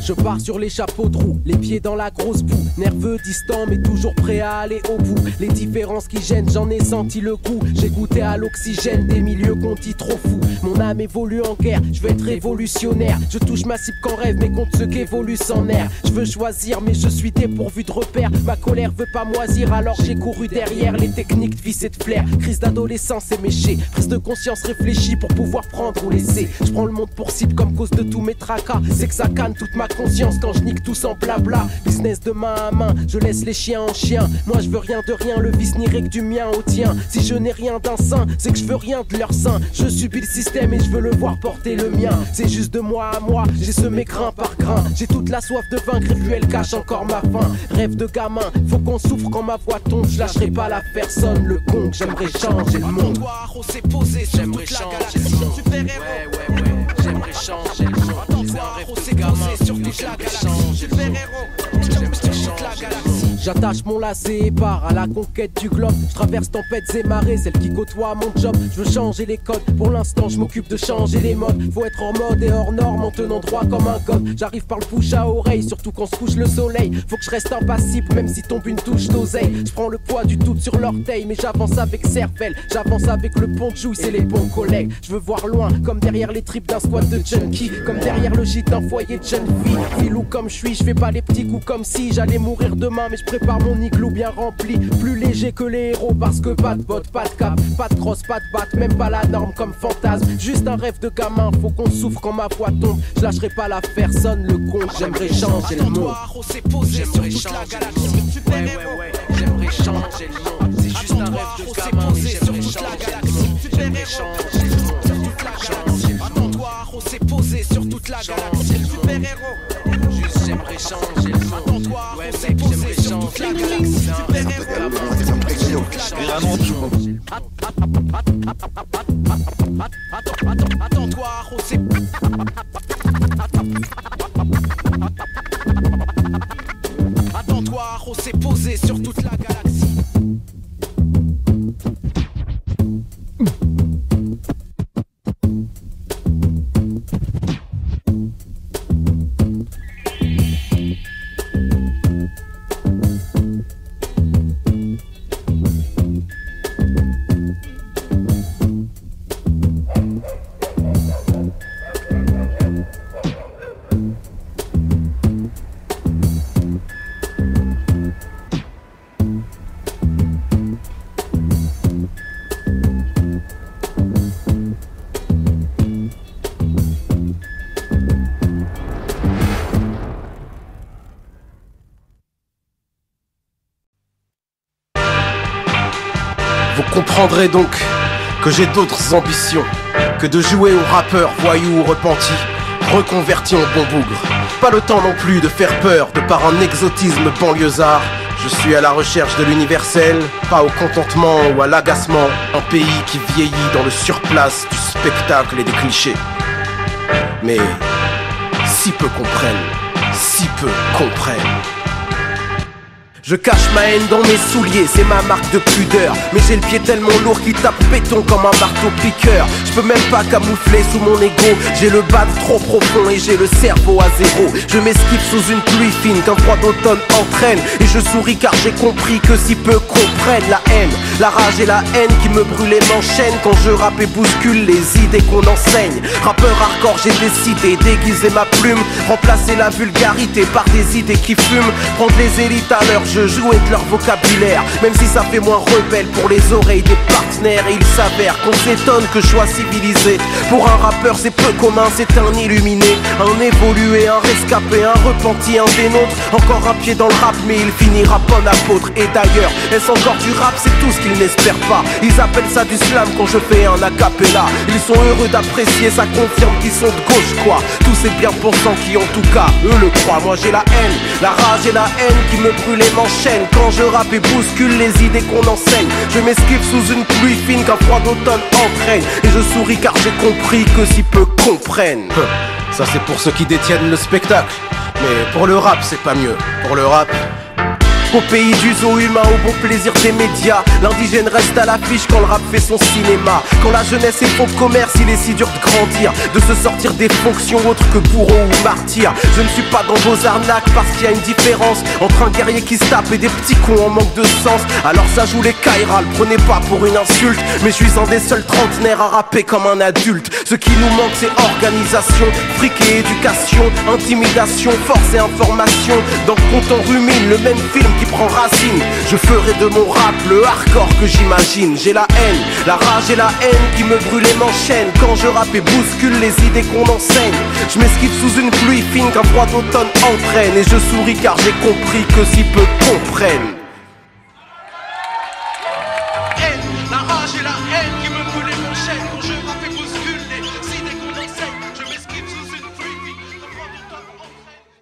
Je pars sur les chapeaux de roue, les pieds dans la grosse boue. Nerveux, distant, mais toujours prêt à aller au bout. Les différences qui gênent, j'en ai senti le coup. J'ai goûté à l'oxygène des milieux qu'on dit trop fous. Mon âme évolue en guerre, je veux être révolutionnaire. Je touche ma cible qu'en rêve, mais contre ceux qui évoluent sans nerfs. Je veux choisir, mais je suis dépourvu de repères. Ma colère veut pas moisir, alors j'ai couru derrière les techniques de vice et de flair. Crise d'adolescence éméchée, prise de conscience réfléchie pour pouvoir prendre ou laisser. Je prends le monde pour cible comme cause de tous mes tracas. C'est que ça canne toute ma conscience quand je nique tout sans blabla. Business de main à main, je laisse les chiens en chien. Moi je veux rien de rien, le vice n'irait que du mien au tien. Si je n'ai rien d'un saint, c'est que je veux rien de leur sein. Je subis le système et je veux le voir porter le mien. C'est juste de moi à moi, j'ai semé grain par grain. J'ai toute la soif de vaincre et puis elle cache encore ma faim. Rêve de gamin, faut qu'on souffre quand ma voix tombe. Je lâcherai pas la personne, le con que j'aimerais changer le monde. On s'est posé, j'aimerais changer le monde. Ouais, j'aimerais changer le monde. C'est un rêve de gamin, sur toute la galaxie. Super héros, j'aimerais changer la galaxie. J'attache mon lacet et pars à la conquête du globe. Je traverse tempêtes et marées, celles qui côtoient mon job. Je veux changer les codes, pour l'instant je m'occupe de changer les modes. Faut être en mode et hors norme en tenant droit comme un god. J'arrive par le bouche à oreille, surtout quand se couche le soleil. Faut que je reste impassible même si tombe une touche d'oseille. Je prends le poids du tout sur l'orteil, mais j'avance avec cervelle. J'avance avec le pont de jouy, c'est les bons collègues. Je veux voir loin, comme derrière les tripes d'un squat de junkie. Comme derrière le gîte d'un foyer de jeune fille. Filou comme je suis, je fais pas les petits coups comme si j'allais mourir demain, mais je prépare mon igloo bien rempli. Plus léger que les héros parce que pas de bottes, pas de cap, pas de crosse, pas de batte, même pas la norme comme fantasme. Juste un rêve de gamin, faut qu'on souffre quand ma voix tombe. Je lâcherai pas la personne, le con, j'aimerais changer le monde. On s'est posé sur toute la galaxie. Super héros, j'aimerais changer le monde. C'est juste un rêve de gamin, mais j'aimerais changer le monde. J'aimerais changer le monde. Attends-toi, on s'est posé sur toute la galaxie. Super héros, juste j'aimerais changer le monde. Attends-toi, on s'est posé sur toute la galaxie. Super héros, attends-toi, on s'est attends-toi, on s'est posé sur toute la galaxie. Vous comprendrez donc que j'ai d'autres ambitions que de jouer aux rappeurs, voyous ou repentis, reconvertis en bon bougre. Pas le temps non plus de faire peur de par un exotisme banlieusard. Je suis à la recherche de l'universel, pas au contentement ou à l'agacement. Un pays qui vieillit dans le surplace du spectacle et des clichés. Mais si peu comprennent, si peu comprennent. Je cache ma haine dans mes souliers, c'est ma marque de pudeur. Mais j'ai le pied tellement lourd qu'il tape béton comme un marteau piqueur. Je peux même pas camoufler sous mon ego. J'ai le bas trop profond et j'ai le cerveau à zéro. Je m'esquive sous une pluie fine qu'un froid d'automne entraîne. Et je souris car j'ai compris que si peu comprennent la haine, la rage et la haine qui me brûlent et m'enchaînent. Quand je rappe et bouscule les idées qu'on enseigne. Rappeur hardcore, j'ai décidé d'aiguiser ma plume, remplacer la vulgarité par des idées qui fument. Prendre les élites à leur jeu, jouer de leur vocabulaire, même si ça fait moins rebelle pour les oreilles des partenaires. Et il s'avère qu'on s'étonne que je sois civilisé. Pour un rappeur c'est peu commun, c'est un illuminé, un évolué, un rescapé, un repenti, un des nôtres. Encore un pied dans le rap mais il finira bon apôtre. Et d'ailleurs, est-ce encore du rap? C'est tout ce qu'ils n'espèrent pas. Ils appellent ça du slam quand je fais un acapella. Ils sont heureux d'apprécier, ça confirme qu'ils sont de gauche quoi. Tous ces bien pensants qui en tout cas eux le croient. Moi j'ai la haine, la rage et la haine qui me brûlent et m'enchaînent. Quand je rappe et bouscule les idées qu'on enseigne, je m'esquive sous une pluie fine qu'un froid d'automne entraîne. Et je souris car j'ai compris que si peu comprennent. Ça c'est pour ceux qui détiennent le spectacle. Mais pour le rap c'est pas mieux. Pour le rap, Au pays du zoo humain, au bon plaisir des médias, l'indigène reste à l'affiche quand le rap fait son cinéma. Quand la jeunesse est fond de commerce, il est si dur de grandir, de se sortir des fonctions autres que bourreau ou martyr. Je ne suis pas dans vos arnaques parce qu'il y a une différence entre un guerrier qui se tape et des petits cons en manque de sens. Alors ça joue les Kairas, le prenez pas pour une insulte, mais je suis un des seuls trentenaires à rapper comme un adulte. Ce qui nous manque c'est organisation, fric et éducation, intimidation, force et information. Dans le compte on rumine le même film qui prend racine. Je ferai de mon rap le hardcore que j'imagine. J'ai la haine, la rage et la haine qui me brûle et m'enchaîne. Quand je rappe et bouscule les idées qu'on enseigne, je m'esquive sous une pluie fine qu'un froid d'automne entraîne. Et je souris car j'ai compris que si peu comprennent. La rage et la haine qui me brûlent et m'enchaînent. Quand je rappe et bouscule les idées qu'on enseigne, je m'esquive sous une pluie fine qu'un froid d'automne entraîne.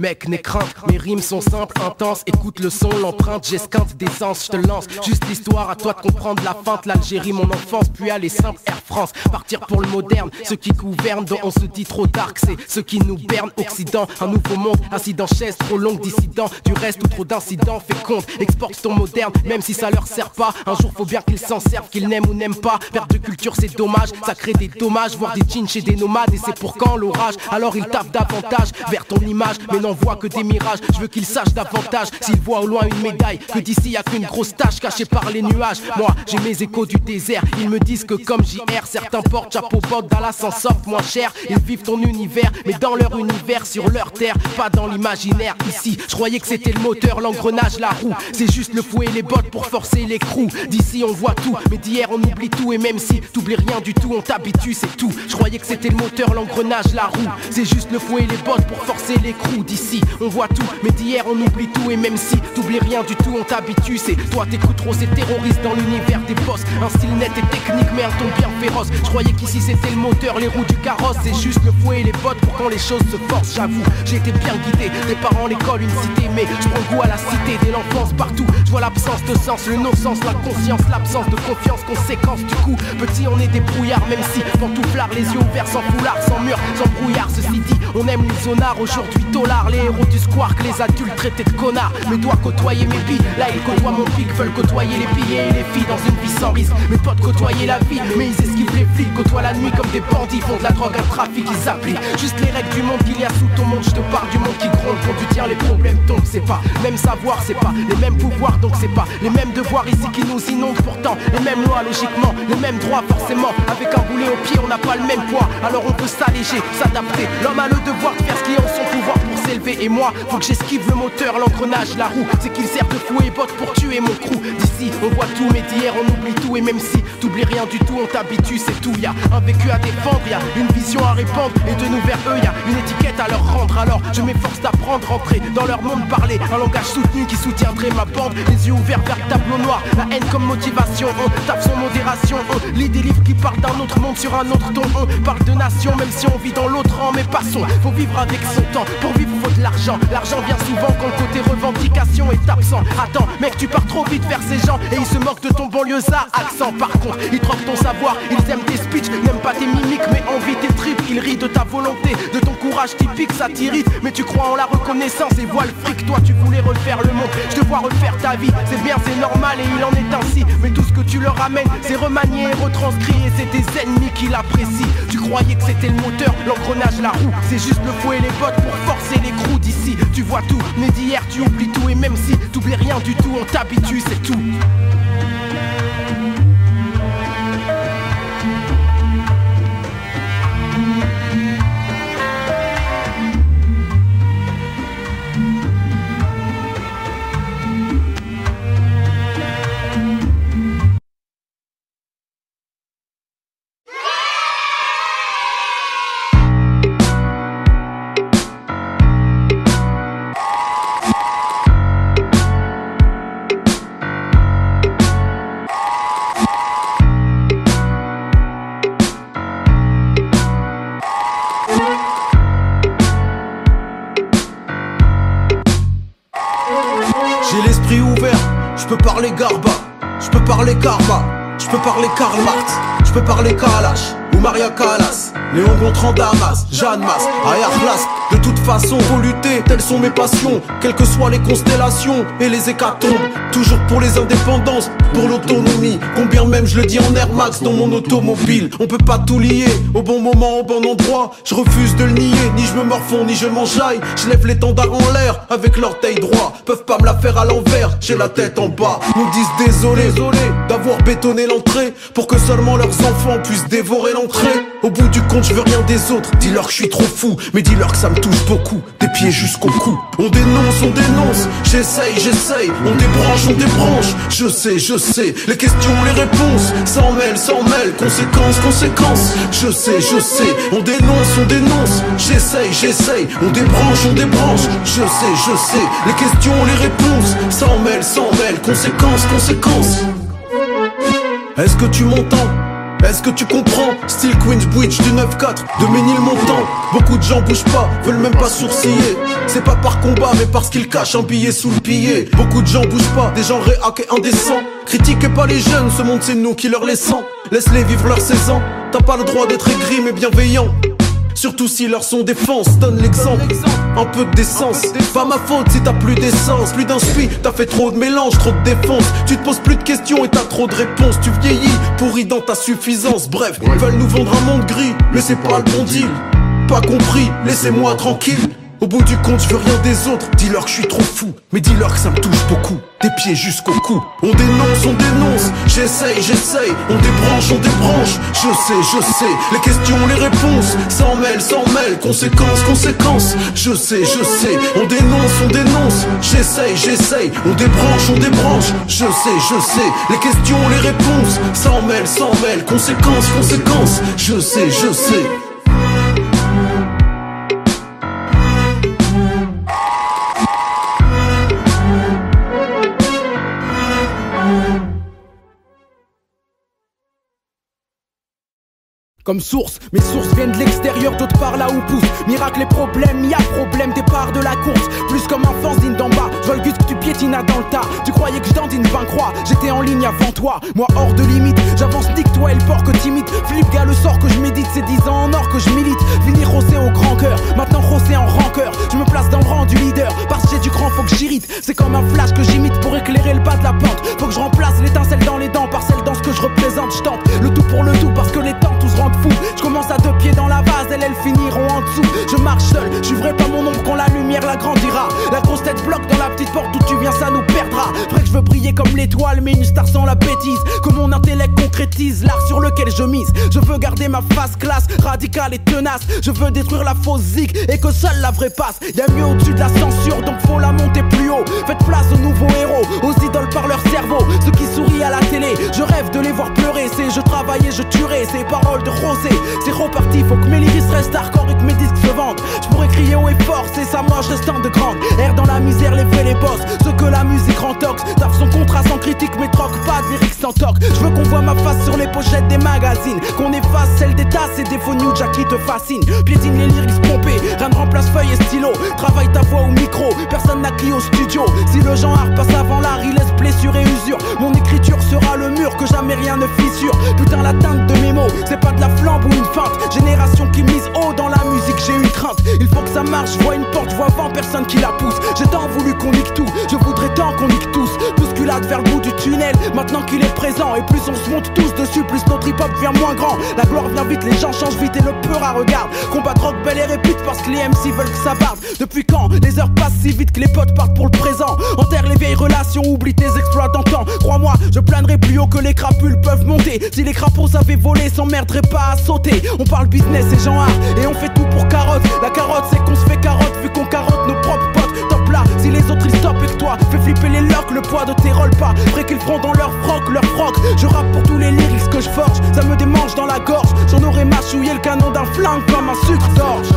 Mec, n'aie crainte, mes rimes sont simples, intenses. Écoute le son, l'empreinte, j'esquinte d'essence, je te lance. Juste l'histoire, à toi de comprendre la feinte. L'Algérie, mon enfance, puis aller simple, Air France. Partir pour le moderne, ceux qui gouvernent, dont on se dit trop dark, c'est ceux qui nous bernent. Occident, un nouveau monde, assis dans chaise, trop longue, dissident. Du reste ou trop d'incidents, fais compte, exporte ton moderne, même si ça leur sert pas. Un jour, faut bien qu'ils s'en servent, qu'ils n'aiment ou n'aiment pas. Perte de culture, c'est dommage, ça crée des dommages. Voir des jeans chez des nomades, et c'est pour quand l'orage. Alors ils tapent davantage vers ton image, mais n'en voient que des mirages. Je veux qu'ils sachent davantage, s'ils voient au loin une médaille, que d'ici y'a qu'une grosse tache cachée par les nuages. Moi, j'ai mes échos du désert, ils me disent que comme JR, certains portent chapeau bot, Dallas s'en sortent moins cher. Ils vivent ton univers, mais dans leur univers, sur leur terre, pas dans l'imaginaire. Ici, je croyais que c'était le moteur, l'engrenage, la roue. C'est juste le fouet et les bottes pour forcer les crews. D'ici on voit tout, mais d'hier on oublie tout. Et même si t'oublies rien du tout, on t'habitue, c'est tout. Je croyais que c'était le moteur, l'engrenage, la roue. C'est juste le fouet et les bottes pour forcer les crews. D'ici on voit tout, mais d'hier on oublie tout. Et même si t'oublies rien du tout, on t'habitue. C'est toi t'écoutes trop ces terroristes dans l'univers des boss. Un style net et technique, mais un ton bien féroce. Je croyais qu'ici c'était le moteur, les roues du carrosse. C'est juste le fouet et les bottes pour quand les choses se forcent. J'avoue, j'ai été bien guidé, des parents, l'école, une cité. Mais je prends goût à la cité dès l'enfance partout. Je vois l'absence de sens, le non-sens, la conscience, l'absence de confiance, conséquence. Du coup, petit on est des brouillards, même si pantouflards, les yeux ouverts, sans foulard, sans mur, sans brouillard. Ceci dit, on aime les zonards, aujourd'hui dollars, les héros du squark, les adultes traités de connards. Mais dois côtoyer mes billes, là ils côtoient mon pic, veulent côtoyer les billets et les filles dans une vie sans risque. Mes potes côtoyer la vie, mais ils esquivent les flics, côtoient la nuit comme des bandits, font de la drogue, un trafic, ils appliquent juste les règles du monde qu'il y a sous ton monde. Je te parle du monde qui gronde, quand tu tiens les problèmes tombent. C'est pas même savoir, c'est pas les mêmes pouvoirs, donc c'est pas les mêmes devoirs ici qui nous inondent. Pourtant, les mêmes lois logiquement, les mêmes droits forcément. Avec un boulet au pied, on n'a pas le même poids, alors on peut s'alléger, s'adapter. L'homme a le devoir de faire ce qui est en son pouvoir pour s'élever. Et moi, faut que j'esquive le moteur, l'engrenage, la roue. C'est qu'il sert de fouet et botte pour tuer mon crew. D'ici, on voit tout, mais d'hier on oublie tout. Et même si t'oublies rien du tout, on t'habitue, c'est tout. Y'a un vécu à défendre, y'a une vision à répandre. Et de nous vers eux, y'a une étiquette à leur rendre. Alors je m'efforce d'apprendre, rentrer dans leur monde, parler un langage soutenu qui soutiendrait ma bande. Les yeux ouverts vers le tableau noir, la haine comme motivation. On tape son modération, on lit des livres qui parlent d'un autre monde sur un autre ton. On parle de nation, même si on vit dans l'autre rang. Mais passons, faut vivre avec son temps. Pour vivre, faut de l'argent. L'argent vient souvent quand le côté revendication est absent. Attends, mec, tu pars trop vite vers ces gens et ils se moquent de ton banlieusard accent. Par contre, ils troquent ton savoir, ils aiment tes speeches, n'aiment pas tes mimiques, mais envient tes tripes. Ils rient de ta volonté, de ton courage typique, ça t'irrite. Mais tu crois en la reconnaissance et vois le fric. Toi, tu voulais refaire le monde, je te vois refaire ta vie. C'est bien, c'est normal et il en est ainsi. Mais tout ce que tu leur ramènes, c'est remanié et retranscrit. Et c'est tes ennemis qui l'apprécient. Tu croyais que c'était le moteur, l'engrenage, la roue. C'est juste le fouet et les bottes pour forcer les crews. D'ici, tu vois tout, mais d'hier tu oublies tout. Et même si t'oublies rien du tout, on t'habitue, c'est tout. parler Garba, je peux parler Karma, je peux parler Karl Marx, je peux parler Kalash ou Maria Callas, Léon Gontran Damas, Jeanne Masse, Aya Khlas. De toute façon, faut lutter, telles sont mes passions, quelles que soient les constellations et les hécatombes. Toujours pour les indépendances, pour l'autonomie. Combien même je le dis en Air Max dans mon automobile. On peut pas tout lier, au bon moment, au bon endroit. Je refuse de le nier, ni je me morfonds, ni je m'enjaille. Je lève l'étendard en l'air avec l'orteil droit. Peuvent pas me la faire à l'envers, j'ai la tête en bas. Nous disent désolé d'avoir bétonné l'entrée pour que seulement leurs enfants puissent dévorer l'entrée. Au bout du compte, je veux rien des autres. Dis-leur que je suis trop fou, mais dis-leur que ça me touche beaucoup, des pieds jusqu'au cou. On dénonce, j'essaye. On débranche, je sais. Les questions, les réponses, s'en mêle. Conséquences, je sais. On dénonce, j'essaye. On débranche, je sais. Les questions, les réponses, s'en mêle. Conséquences. Est-ce que tu m'entends? Est-ce que tu comprends? Style Queensbridge du 9-4 de Ménilmontant. Beaucoup de gens bougent pas, veulent même pas sourciller. C'est pas par combat mais parce qu'ils cachent un billet sous le billet. Beaucoup de gens bougent pas, des gens réac et indécents. Critiquez pas les jeunes, ce monde c'est nous qui leur laissons. Laisse-les vivre leurs 16 ans. T'as pas le droit d'être aigri mais bienveillant. Surtout si leur son défense, donne l'exemple. Un peu de décence, pas ma faute si t'as plus d'essence. Plus d'inspi, t'as fait trop de mélange, trop de défense. Tu te poses plus de questions et t'as trop de réponses. Tu vieillis, pourri dans ta suffisance. Bref, ils veulent nous vendre un monde gris, mais c'est pas le bon deal. Pas compris, laissez-moi tranquille. Au bout du compte, je veux rien des autres. Dis-leur que je suis trop fou, mais dis-leur que ça me touche beaucoup. Des pieds jusqu'au cou. On dénonce, j'essaye. On débranche, je sais. Les questions, les réponses, s'en mêle. Conséquences, je sais. On dénonce, j'essaye. On débranche, je sais. Les questions, les réponses, s'en mêle. Conséquences, je sais. Comme source, mes sources viennent de l'extérieur, d'autre part là où pousse. Miracle et problème, y'a problème, départ de la course. Plus comme un fanzine d'en bas, je vois le gus que tu piétines dans le tas. Tu croyais que je dandine 20 croix, j'étais en ligne avant toi. Moi hors de limite, j'avance nique toi et le porc que timide. Flip gars, le sort que je médite, c'est 10 ans en or que je milite. Finir rossé au grand cœur, maintenant rossé en rancœur. Je me place dans le rang du leader, parce que j'ai du cran, faut que j'irrite. C'est comme un flash que j'imite pour éclairer le bas de la pente. Faut que je remplace l'étincelle dans les dents par celle dans ce que je représente. Je tente le tout pour le tout, parce que les temps tous rendent fou. Je commence à 2 pieds dans la vase, elles finiront en dessous. Je marche seul, je suivrai pas mon ombre quand la lumière l'agrandira. La grosse tête bloque dans la petite porte d'où tu viens, ça nous perdra. Vrai que je veux briller comme l'étoile, mais une star sans la bêtise. Que mon intellect concrétise l'art sur lequel je mise. Je veux garder ma face classe, radicale et tenace. Je veux détruire la fausse zig et que seule la vraie passe. Y'a mieux au-dessus de la censure, donc faut la monter plus haut. Faites place aux nouveaux héros, aux idoles par leur cerveau. Ceux qui sourient à la télé, je rêve de les voir pleurer. C'est je travaille et je tuerai, ces paroles de Rosé. C'est reparti, faut que mes lyrics restent hardcore et que mes disques se vendent. Je pourrais crier haut et fort, c'est ça moi je reste en de grande. Air dans la misère, les vrais les boss, ceux que la musique rend tox. Taf son contrat sans critique mais troque pas de lyrics sans toc. Je veux qu'on voit ma face sur les pochettes des magazines, qu'on efface celle des tasses et des faux New Jack qui te fascinent. Piétine les lyrics pompés, rien ne remplace feuille et stylo. Travaille ta voix au micro, personne n'a crié au studio. Si le genre art passe avant l'art, il laisse blessure et usure. Mon écriture sera le mur que jamais rien ne fissure. Putain la teinte de mes mots, c'est pas de la flambe ou une feinte. Génération qui mise haut dans la musique, j'ai une crainte. Il faut que ça marche, je vois une porte, je vois 20 personnes qui la poussent. J'ai tant voulu qu'on nique tout, je voudrais tant qu'on nique tous. Bousculade vers le bout du tunnel, maintenant qu'il est présent. Et plus on se monte tous dessus, plus notre hip-hop devient moins grand. La gloire vient vite, les gens changent vite et le peur à regarde. Combat rock, belle et répute parce que les MC veulent que ça barde. Depuis quand les heures passent si vite que les potes partent pour le présent. Enterre les vieilles relations, oublie tes exploits d'antan. Crois-moi, je planerai plus haut que les crapules peuvent monter. Si les crapauds savaient voler, s'emmerderaient pas à sauter. On parle business et genre art, et on fait tout pour carotte. La carotte c'est qu'on se fait carotte, vu qu'on carotte nos propres potes. Top là, si les autres ils stoppent et que toi fais flipper les locks, le poids de tes rolls pas. Vrai qu'ils feront dans leur froc. Je rappe pour tous les lyrics que je forge, ça me démange dans la gorge. J'en aurais mâchouillé le canon d'un flingue comme un sucre d'orge.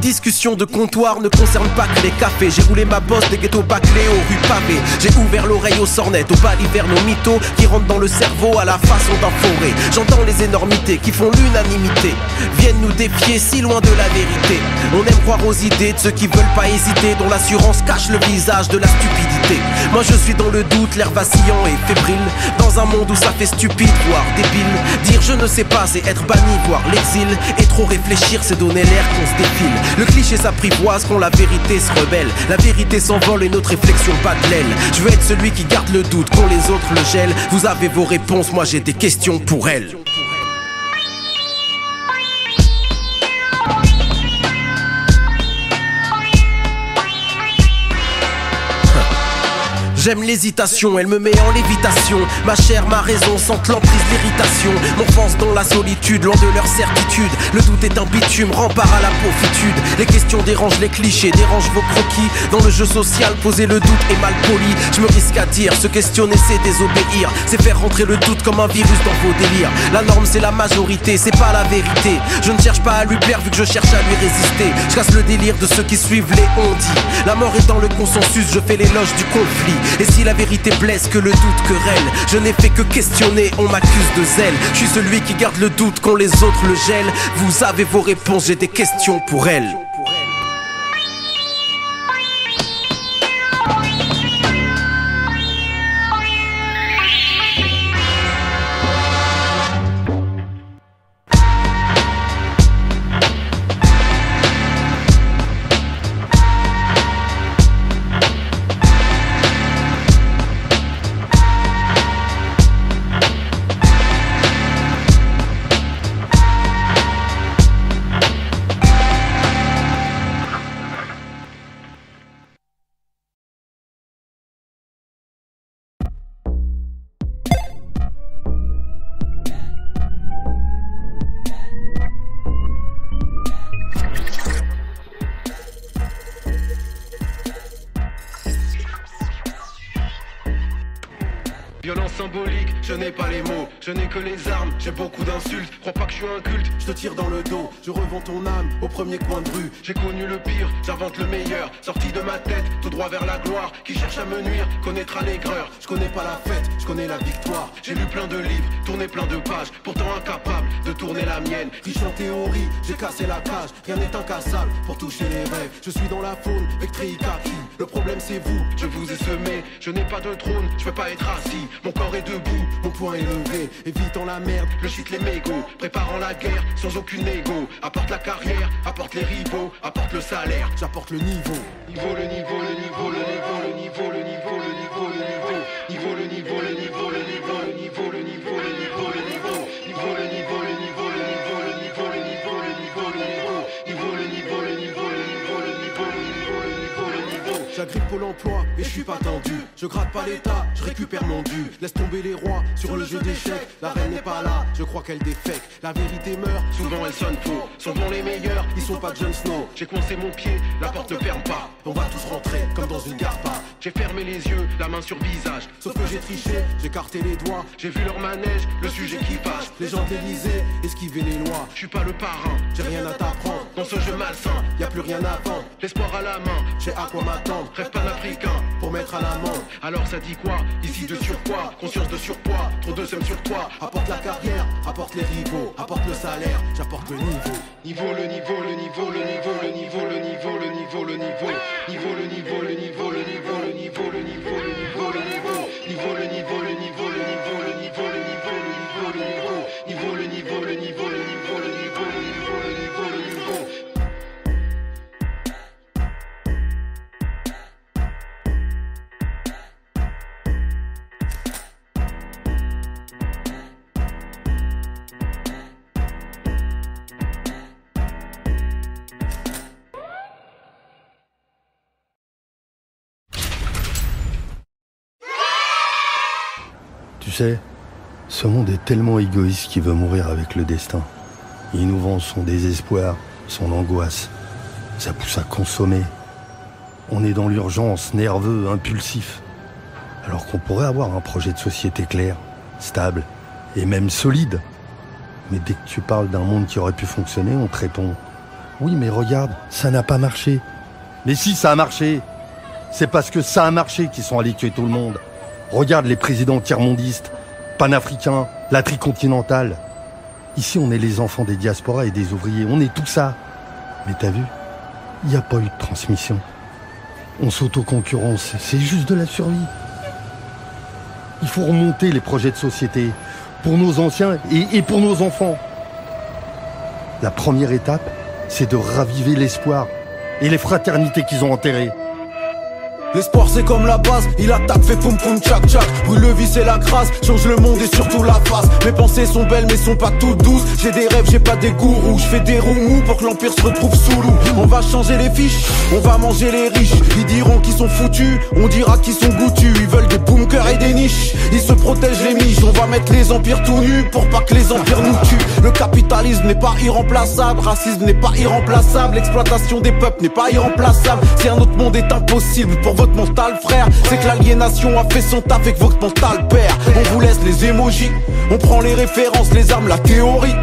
discussions de comptoir ne concernent pas que les cafés. J'ai roulé ma bosse des ghettos bâclés aux rues pavées. J'ai ouvert l'oreille aux sornettes, aux balivernes, aux mythos qui rentrent dans le cerveau à la façon d'un forêt. J'entends les énormités qui font l'unanimité, viennent nous défier si loin de la vérité. On aime croire aux idées de ceux qui veulent pas hésiter, dont l'assurance cache le visage de la stupidité. Moi je suis dans le doute, l'air vacillant et fébrile, dans un monde où ça fait stupide, voire débile. Dire je ne sais pas, c'est être banni, voire l'exil. Et trop réfléchir, c'est donner l'air qu'on se défile. Le cliché s'apprivoise quand la vérité se rebelle. La vérité s'envole et notre réflexion bat de l'aile. Je veux être celui qui garde le doute quand les autres le gèlent. Vous avez vos réponses, moi j'ai des questions pour elles. J'aime l'hésitation, elle me met en lévitation. Ma chair, ma raison sentent l'emprise, l'irritation. M'enfonce dans la solitude, loin de leur certitude. Le doute est un bitume, rempart à la pauvitude. Les questions dérangent les clichés, dérangent vos croquis. Dans le jeu social, poser le doute est mal poli. Je me risque à dire, se questionner c'est désobéir. C'est faire rentrer le doute comme un virus dans vos délires. La norme c'est la majorité, c'est pas la vérité. Je ne cherche pas à lui plaire vu que je cherche à lui résister. Je casse le délire de ceux qui suivent les on-dit. La mort étant le consensus, je fais l'éloge du conflit. Et si la vérité blesse, que le doute querelle. Je n'ai fait que questionner, on m'accuse de zèle. Je suis celui qui garde le doute quand les autres le gèlent. Vous avez vos réponses, j'ai des questions pour elles. Violence symbolique, je n'ai pas les mots, je n'ai que les armes, j'ai beaucoup d'insultes. Crois pas que je suis un culte, je te tire dans le dos, je revends ton âme au premier coin de rue. J'ai connu le pire, j'invente le meilleur, sorti de ma tête, tout droit vers la gloire. Qui cherche à me nuire, connaîtra l'aigreur. Je connais pas la fête, je connais la victoire. J'ai lu plein de livres, tourné plein de pages, pourtant incapable de tourner la mienne. Riche en théorie, j'ai cassé la cage, rien n'est incassable pour toucher les rêves. Je suis dans la faune, Vectri Kaki. Le problème c'est vous, je vous ai semé, je n'ai pas de trône, je peux pas être assis. Mon corps est debout, mon poing est levé, évitant la merde, le shit les mégots, préparant la guerre sans aucune égo. Apporte la carrière, apporte les rivaux, apporte le salaire, j'apporte le niveau. Niveau, le niveau, le niveau, le niveau, le niveau, le niveau, le niveau, le niveau. Niveau, le niveau, le niveau, le niveau, le niveau, le niveau, le niveau, le niveau. Niveau, le niveau, le niveau, le niveau, le niveau, le niveau, le niveau, le niveau. Niveau, le niveau, le niveau, le niveau, le niveau, le niveau, le niveau, le niveau. J'agrippe Pôle emploi et je suis pas tendu. Je gratte pas l'état, je récupère mon dû. Laisse tomber les rois sur le jeu d'échecs. La reine n'est pas là, je crois qu'elle défecte. La vérité meurt, souvent elle sonne faux. Sont bons les meilleurs, ils sont pas Jon Snow. J'ai coincé mon pied, la porte ne ferme pas. On va tous rentrer comme dans une garpa. J'ai fermé les yeux, la main sur visage. Sauf que j'ai triché, j'ai écarté les doigts. J'ai vu leur manège, le sujet qui fâche. Les gens de l'Élysée, esquiver les lois. Je suis pas le parrain, j'ai rien à t'apprendre. Dans ce jeu malsain, y a plus rien à vendre. L'espoir à la main, j'ai à quoi m'attendre. Rêve panafricain pour mettre à l'amende. Alors ça dit quoi? Ici de surpoids, conscience de surpoids. Trop de seum sur toi. Apporte la carrière, apporte les rivaux, apporte le salaire, j'apporte le niveau. Niveau, le niveau, le niveau, le niveau, le niveau, le niveau, le niveau, le niveau. Niveau, le niveau, le niveau, le niveau, le niveau, le niveau, le niveau, le niveau. Niveau, le niveau, le niveau, le niveau, le niveau, le niveau, le niveau, le niveau. Niveau, le niveau, le niveau, le niveau, le niveau, le niveau, le niveau, le niveau. Tu sais, ce monde est tellement égoïste qu'il veut mourir avec le destin. Il nous vend son désespoir, son angoisse. Ça pousse à consommer. On est dans l'urgence, nerveux, impulsif. Alors qu'on pourrait avoir un projet de société clair, stable et même solide. Mais dès que tu parles d'un monde qui aurait pu fonctionner, on te répond Oui, mais regarde, ça n'a pas marché. Mais si ça a marché, c'est parce que ça a marché qu'ils sont allés tuer tout le monde. Regarde les présidents tiers-mondistes, panafricains, la tricontinentale. Ici, on est les enfants des diasporas et des ouvriers. On est tout ça. Mais t'as vu, il n'y a pas eu de transmission. On s'autoconcurrence, c'est juste de la survie. Il faut remonter les projets de société pour nos anciens et pour nos enfants. La première étape, c'est de raviver l'espoir et les fraternités qu'ils ont enterrées. L'espoir c'est comme la base, il attaque, fait poum poum tchac tchac. Brûle le vice et la crasse, change le monde et surtout la face. Mes pensées sont belles mais sont pas toutes douces. J'ai des rêves, j'ai pas des gourous. Je fais des roues mous pour que l'empire se retrouve sous loup. On va changer les fiches, on va manger les riches. Ils diront qu'ils sont foutus, on dira qu'ils sont goûtus. Ils veulent des bunkers et des niches, ils se protègent les miches. On va mettre les empires tout nus pour pas que les empires nous tuent. Le capitalisme n'est pas irremplaçable, racisme n'est pas irremplaçable, l'exploitation des peuples n'est pas irremplaçable. Si un autre monde est impossible pour votre mental frère, c'est que l'aliénation a fait son taf et que votre mental perd. On vous laisse les émojis, on prend les références, les armes, la théorie.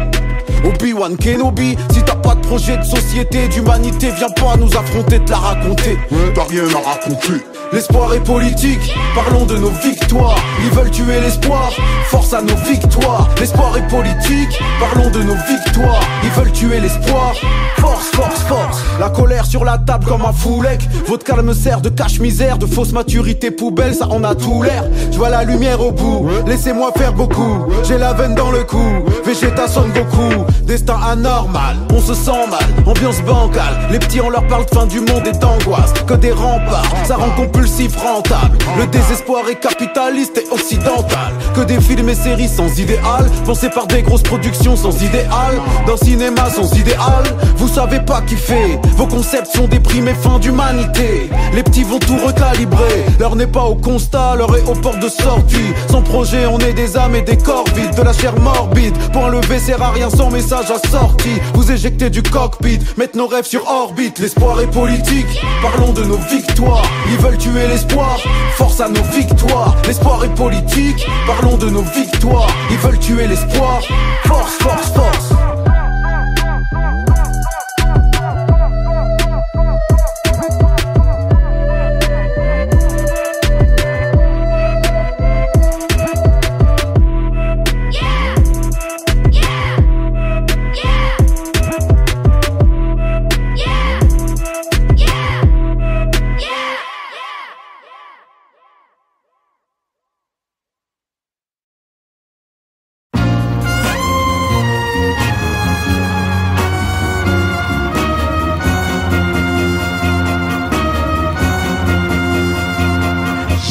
Obi-Wan Kenobi, si t'as pas de projet de société, d'humanité, viens pas nous affronter, te la raconter. T'as rien à raconter. L'espoir est politique, parlons de nos victoires. Ils veulent tuer l'espoir, force à nos victoires. L'espoir est politique, parlons de nos victoires. Ils veulent tuer l'espoir, force, force, force. La colère sur la table comme un foulec. Votre calme sert de cache-misère, de fausse maturité poubelle, ça en a tout l'air. Je vois la lumière au bout, laissez-moi faire beaucoup. J'ai la veine dans le cou, Vegeta Son Goku. Destin anormal, on se sent mal, ambiance bancale. Les petits on leur parle de fin du monde et d'angoisse, que des remparts, ça rend compulsif rentable. Le désespoir est capitaliste et occidental. Que des films et séries sans idéal, pensés par des grosses productions sans idéal. D'un cinéma sans idéal, vous savez pas kiffer. Vos concepts sont déprimés, fin d'humanité. Les petits vont tout recalibrer, l'heure n'est pas au constat, l'heure est aux portes de sortie. Sans projet on est des âmes et des corps vides, de la chair morbide. Point levé sert à rien sans message assorti. Vous éjectez du cockpit, mettre nos rêves sur orbite. L'espoir est politique, parlons de nos victoires. Ils veulent tuer l'espoir, force à nos victoires. L'espoir est politique, parlons de nos victoires. Ils veulent tuer l'espoir, force, force, force.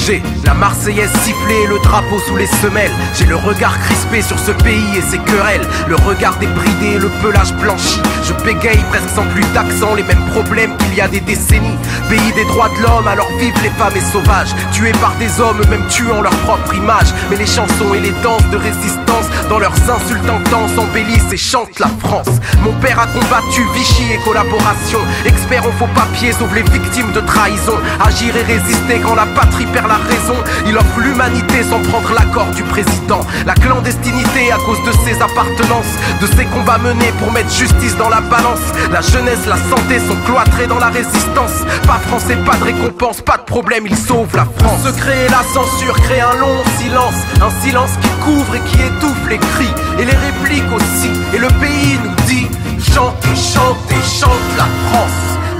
J'ai la Marseillaise sifflée et le drapeau sous les semelles. J'ai le regard crispé sur ce pays et ses querelles. Le regard débridé et le pelage blanchi. Je bégaye presque sans plus d'accent, les mêmes problèmes qu'il y a des décennies. Pays des droits de l'homme, alors vivent les femmes et sauvages. Tués par des hommes, même tuant leur propre image. Mais les chansons et les danses de résistance, dans leurs insultes intenses, embellissent et chantent la France. Mon père a combattu Vichy et collaboration. Expert en faux papiers, sauve les victimes de trahison. Agir et résister quand la patrie perd la raison. Il offre l'humanité sans prendre l'accord du président. La clandestinité à cause de ses appartenances, de ses combats menés pour mettre justice dans la balance. La jeunesse, la santé sont cloîtrés dans la résistance. Pas français, pas de récompense, pas de problème, ils sauvent la France. Le secret et la censure créent un long silence. Un silence qui couvre et qui étouffe les cris et les répliques aussi. Et le pays nous dit chante et chante et chante la France.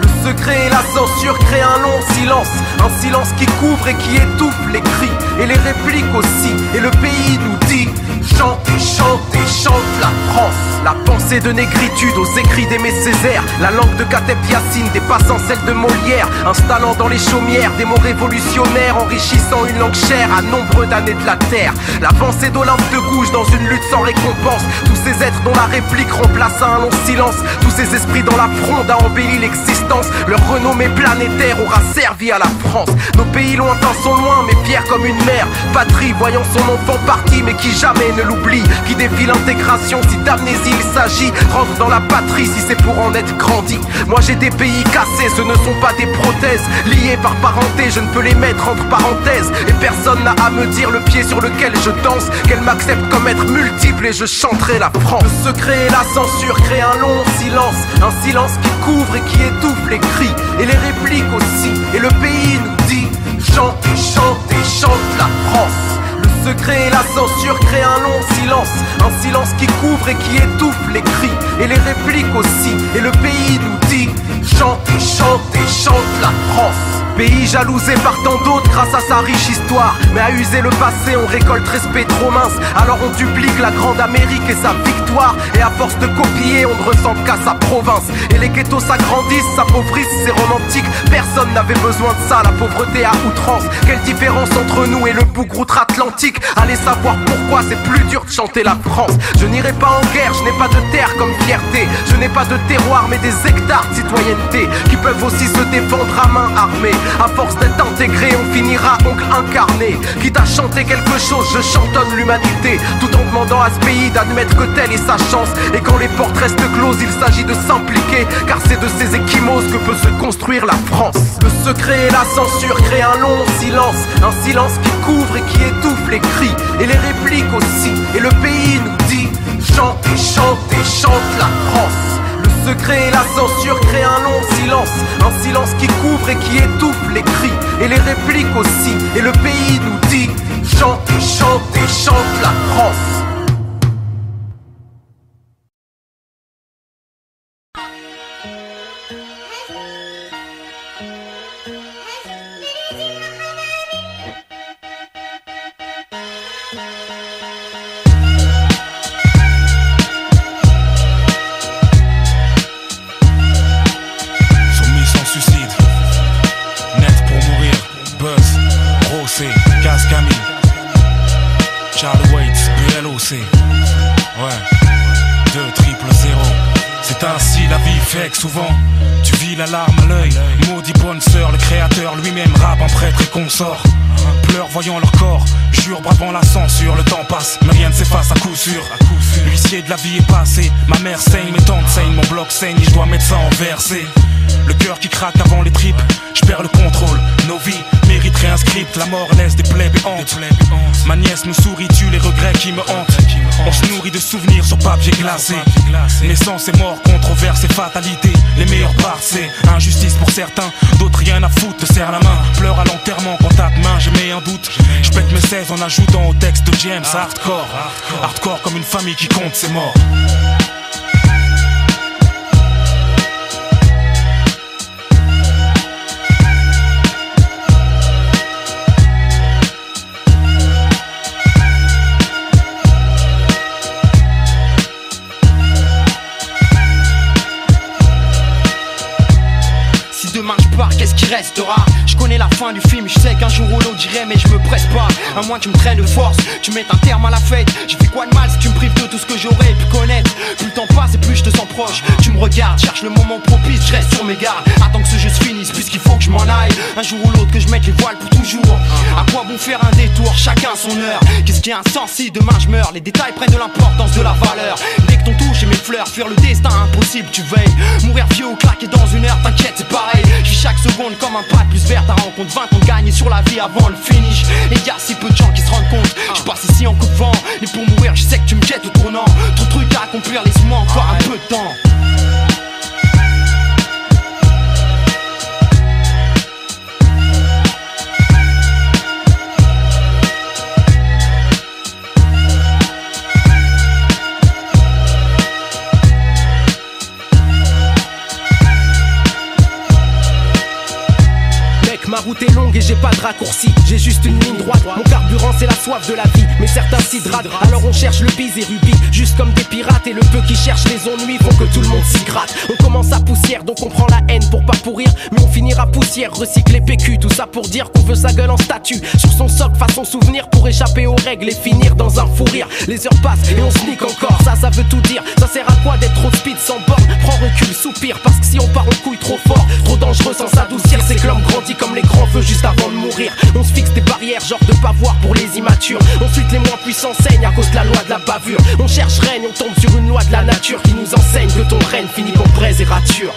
Le secret et la censure créent un long silence. Un silence qui couvre et qui étouffe les cris et les répliques aussi. Et le pays nous dit chante et chante et chante la France. La pensée de négritude aux écrits d'Aimé Césaire. La langue de Kateb Yassine dépassant celle de Molière. Installant dans les chaumières des mots révolutionnaires. Enrichissant une langue chère à nombreux d'années de la terre. L'avancée d'Olympe de Gouges dans une lutte sans récompense. Tous ces êtres dont la réplique remplace un long silence. Tous ces esprits dans la fronde a embelli l'existence. Leur renommée planétaire aura servi à la France. Nos pays lointains sont loin mais fiers comme une mère. Patrie voyant son enfant parti mais qui jamais ne l'oublie. Qui défie l'intégration si d'amnésie il s'agit. Rentre dans la patrie si c'est pour en être grandi. Moi j'ai des pays cassés, ce ne sont pas des prothèses. Liés par parenté, je ne peux les mettre entre parenthèses. Et personne n'a à me dire le pied sur lequel je danse, qu'elle m'accepte comme être multiple et je chanterai la France. Le secret et la censure créent un long silence. Un silence qui couvre et qui étouffe les cris et les répliques aussi. Et le pays nous dit chante et chante et chante la France. Le secret et la censure créent un long silence. Un silence qui couvre et qui étouffe les cris et les répliques aussi. Et le pays nous dit chante et chante et chante la France. Pays jalousé par tant d'autres grâce à sa riche histoire. Mais à user le passé on récolte respect trop mince. Alors on duplique la grande Amérique et sa victoire. Et à force de copier on ne ressemble qu'à sa province. Et les ghettos s'agrandissent, s'appauvrissent, c'est romantique. Personne n'avait besoin de ça, la pauvreté à outrance. Quelle différence entre nous et le bougre outre-Atlantique. Allez savoir pourquoi c'est plus dur de chanter la France. Je n'irai pas en guerre, je n'ai pas de terre comme fierté. Je n'ai pas de terroir mais des hectares de citoyenneté qui peuvent aussi se défendre à main armée. À force d'être intégré, on finira oncle incarné. Quitte à chanter quelque chose, je chantonne l'humanité. Tout en demandant à ce pays d'admettre que telle est sa chance. Et quand les portes restent closes, il s'agit de s'impliquer. Car c'est de ces échymoses que peut se construire la France. Le secret et la censure créent un long silence. Un silence qui couvre et qui étouffe les cris et les répliques aussi. Et le pays nous dit chante et chante et chante la France. Le secret et la censure créent un long silence. Un silence qui couvre et qui étouffe les cris et les répliques aussi. Et le pays nous dit chante et chante et chante la France. Charlie Waits, BLOC. Ouais, 2 0 0. C'est ainsi la vie fait que souvent tu vis la larme à l'œil. Maudit bonne sœur, le créateur lui-même rappe en prêtre et consort. Pleure voyant leur corps, jure bravant la censure. Le temps passe, mais rien ne s'efface à coup sûr. L'huissier de la vie est passé. Ma mère saigne, mes tantes saignent, mon bloc saigne et je dois mettre ça en versé. Le cœur qui craque avant les tripes, je perds le contrôle. Nos vies mériteraient un script, la mort laisse des plaies béantes. Ma nièce me sourit, tue les regrets qui me hantent. On se nourrit de souvenirs sur papier glacé. Naissance et mort, controverse et fatalité. Les meilleures parts c'est injustice pour certains, d'autres rien à foutre, te serre la main. Pleure à l'enterrement quand ta main, j'ai mis un doute. Je pète mes 16 en ajoutant au texte de James hardcore. Hardcore comme une famille qui compte ses morts. Qu'est-ce qui restera? Je connais la fin du film, je sais qu'un jour ou l'autre j'irai, mais je me presse pas. À moins que tu me traînes de force, tu mettes un terme à la fête. J'ai fait quoi de mal si tu me prives de tout ce que j'aurais pu connaître? Plus le temps passe et plus je te sens proche. Tu me regardes, cherche le moment propice, je reste sur mes gardes. Attends que ce jeu se finisse, puisqu'il faut que je m'en aille. Un jour ou l'autre que je mette les voiles pour toujours. À quoi bon faire un détour, chacun son heure. Qu'est-ce qui est insensé, demain je meurs. Les détails prennent de l'importance, de la valeur. Dès que ton touche et mes fleurs, fuir le destin impossible, tu veilles. Mourir vieux ou claquer dans une heure, t'inquiète c'est pareil. Je vis chaque seconde comme un pas plus vert. Ta rencontre 20 ans de gagner sur la vie avant le finish. Et y'a si peu de gens qui se rendent compte. Je passe ici en coup de vent, et pour mourir je sais que tu me jettes au tournant. Trop de trucs à accomplir, laisse-moi encore un peu de temps. Ma route est longue et j'ai pas de raccourci. J'ai juste une ligne droite. Mon carburant c'est la soif de la vie. Mais certains s'hydratent. Alors on cherche le bise et rubis. Juste comme des pirates. Et le peu qui cherche les ennuis font que tout le monde s'y gratte. On commence à poussière donc on prend la haine pour pas pourrir. Mais on finira poussière, recycler PQ. Tout ça pour dire qu'on veut sa gueule en statue. Sur son socle façon souvenir pour échapper aux règles et finir dans un fou rire. Les heures passent et on se nique encore. Ça veut tout dire. Ça sert à quoi d'être trop speed sans borne? Prends recul, soupire. Parce que si on part en couille trop fort, trop dangereux sans s'adoucir. C'est que l'homme grandit comme les grands feux juste avant de mourir. On se fixe des barrières, genre de pas voir pour les immatures. Ensuite les moins puissants saignent à cause de la loi de la bavure. On cherche règne, on tombe sur une loi de la nature. dictature qui nous enseigne que ton règne finit pour braise et rature.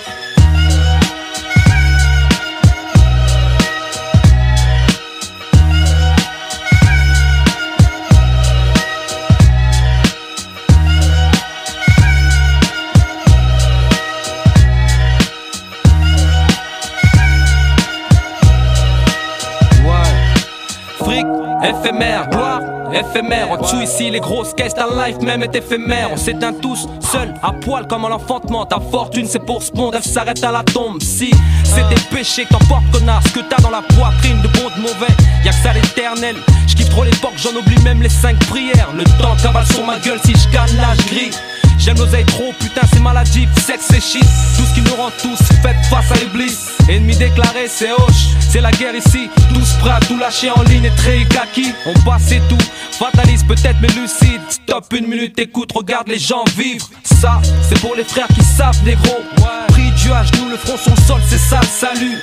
Éphémère, gloire, éphémère. En dessous ici les grosses caisses, ta life même est éphémère. On s'éteint tous, seuls, à poil comme à l'enfantement. Ta fortune c'est pour ce monde, elle s'arrête à la tombe. Si c'est des péchés que t'emportes connard, ce que t'as dans la poitrine de bon de mauvais, y'a que ça l'éternel. J'kiffe trop l'époque, j'en oublie même les 5 prières. Le temps cavale sur ma gueule si j'gagne là j'grille. J'aime l'oseille trop, putain c'est maladif, sexe c'est shit. Tout ce qui nous rend tous fait face à l'iblis. Ennemi déclaré c'est hoche, c'est la guerre ici. Tous prêts à tout lâcher en ligne et très kaki. On passe et tout, fataliste peut-être mais lucide. Stop une minute, écoute, regarde les gens vivre. Ça, c'est pour les frères qui savent négro. Pris Dieu à genoux, le front sur le sol, c'est ça le salut.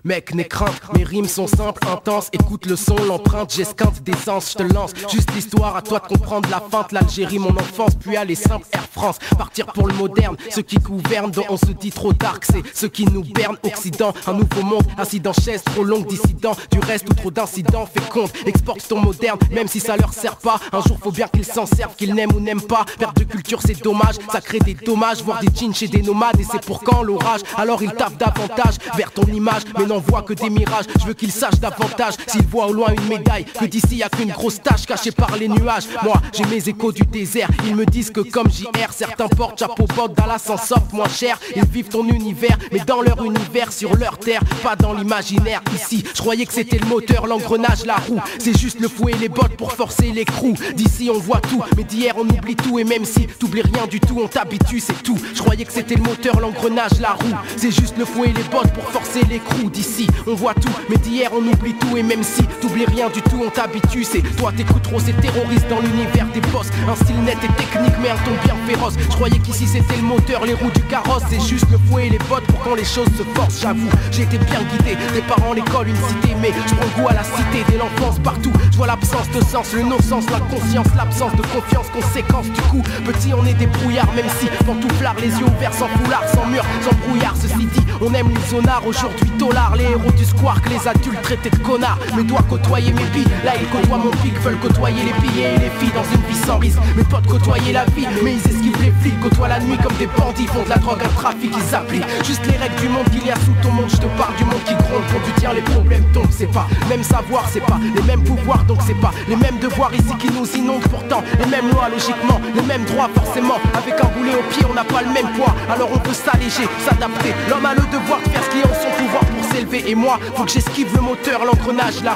Mec, n'aie crainte, mes rimes sont simples, intenses. Écoute le son, l'empreinte, j'esquinte d'essence, je te lance. Juste l'histoire, à toi de comprendre la feinte. L'Algérie, mon enfance, puis aller simple, Air France. Partir pour le moderne, ceux qui gouvernent, dont on se dit trop dark, c'est ceux qui nous bernent. Occident, un nouveau monde, assis dans chaise trop longue, dissident. Du reste ou trop d'incidents, fais compte, exporte ton moderne, même si ça leur sert pas. Un jour faut bien qu'ils s'en servent, qu'ils n'aiment ou n'aiment pas. Perte de culture, c'est dommage, ça crée des dommages. Voir des jeans chez des nomades, et c'est pour quand l'orage. Alors ils tapent davantage vers ton image, mais n'en voit que des mirages. Je veux qu'ils sachent davantage s'ils voient au loin une médaille, que d'ici y'a qu'une grosse tache cachée par les nuages. Moi j'ai mes échos du désert, ils me disent que comme JR, certains portent chapeau botte, Dallas en soft moins cher. Ils vivent ton univers, mais dans leur univers, sur leur terre, pas dans l'imaginaire. Ici je croyais que c'était le moteur, l'engrenage, la roue. C'est juste le fouet et les bottes pour forcer l'écrou. D'ici on voit tout, mais d'hier on oublie tout. Et même si t'oublies rien du tout, on t'habitue, c'est tout. Je croyais que c'était le moteur, l'engrenage, la roue. C'est juste le fouet et les bottes pour forcer l'écrou. D'ici on voit tout, mais d'hier on oublie tout. Et même si t'oublies rien du tout, on t'habitue. C'est toi t'écoutes trop ces terroristes dans l'univers des boss. Un style net et technique mais un ton bien féroce. Je croyais qu'ici c'était le moteur, les roues du carrosse. C'est juste le fouet et les bottes pour quand les choses se forcent. J'avoue, j'ai été bien guidé, des parents, l'école, une cité. Mais je prends goût à la cité dès l'enfance partout. Je vois l'absence de sens, le non-sens, la conscience, l'absence de confiance, conséquence. Du coup, petit on est des brouillards, même si pantouflards, les yeux ouverts, sans foulard, sans mur, sans brouillard. Ceci dit, on aime les zonards, aujourd'hui dollars, les héros du squark, les adultes traités de connards. Mais dois côtoyer mes billes, là ils côtoient mon pic, veulent côtoyer les billets et les filles dans une vie sans risque. Mes potes côtoyer la vie, mais ils esquivent les flics, côtoient la nuit comme des bandits, font de la drogue, un trafic, ils appliquent juste les règles du monde qu'il y a sous ton monde. Je te parle du monde qui gronde, quand tu tiens les problèmes tombent. C'est pas même savoir, c'est pas les mêmes pouvoirs, donc c'est pas les mêmes devoirs ici qui nous inondent. Pourtant les mêmes lois logiquement, les mêmes droits forcément. Avec un boulet au pied on n'a pas le même poids, alors on peut s'alléger, s'adapter. L'homme a le devoir de faire ce qui est en son pouvoir pour s'élever. Et moi faut que j'esquive le moteur, l'engrenage, la